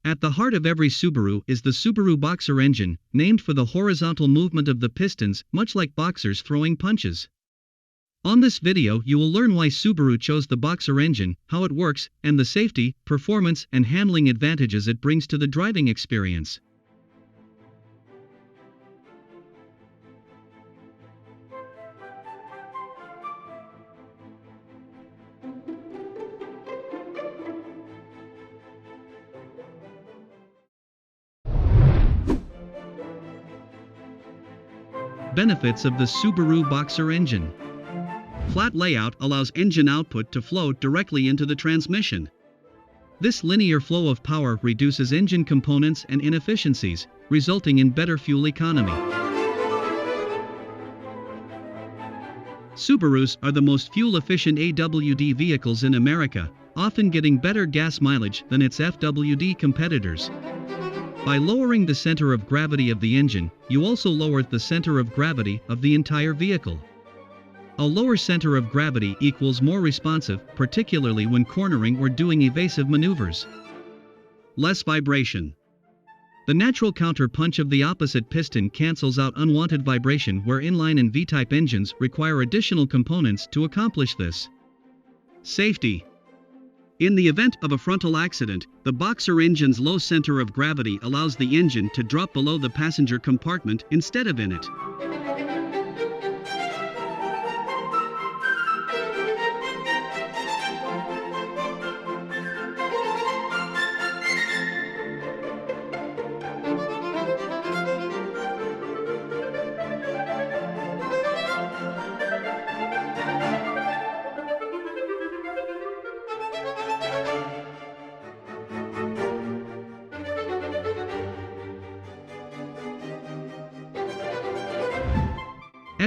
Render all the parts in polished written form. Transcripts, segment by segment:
At the heart of every Subaru is the Subaru Boxer engine, named for the horizontal movement of the pistons, much like boxers throwing punches. On this video you will learn why Subaru chose the Boxer engine, how it works, and the safety, performance, and handling advantages it brings to the driving experience. Benefits of the Subaru Boxer engine. Flat layout allows engine output to flow directly into the transmission. This linear flow of power reduces engine components and inefficiencies, resulting in better fuel economy. Subarus are the most fuel-efficient AWD vehicles in America, often getting better gas mileage than its FWD competitors. By lowering the center of gravity of the engine, you also lower the center of gravity of the entire vehicle. A lower center of gravity equals more responsive, particularly when cornering or doing evasive maneuvers. Less vibration. The natural counter-punch of the opposite piston cancels out unwanted vibration, where inline and V-type engines require additional components to accomplish this. Safety. In the event of a frontal accident, the Boxer engine's low center of gravity allows the engine to drop below the passenger compartment instead of in it.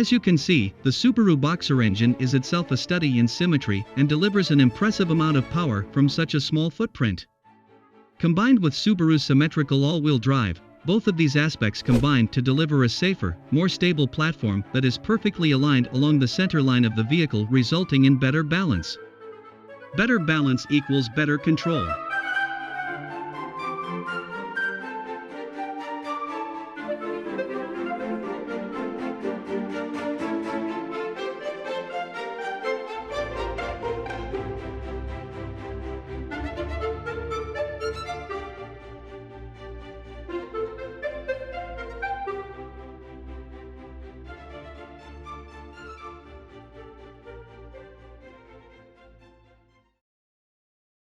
As you can see, the Subaru Boxer engine is itself a study in symmetry and delivers an impressive amount of power from such a small footprint. Combined with Subaru's symmetrical all-wheel drive, both of these aspects combine to deliver a safer, more stable platform that is perfectly aligned along the center line of the vehicle, resulting in better balance. Better balance equals better control.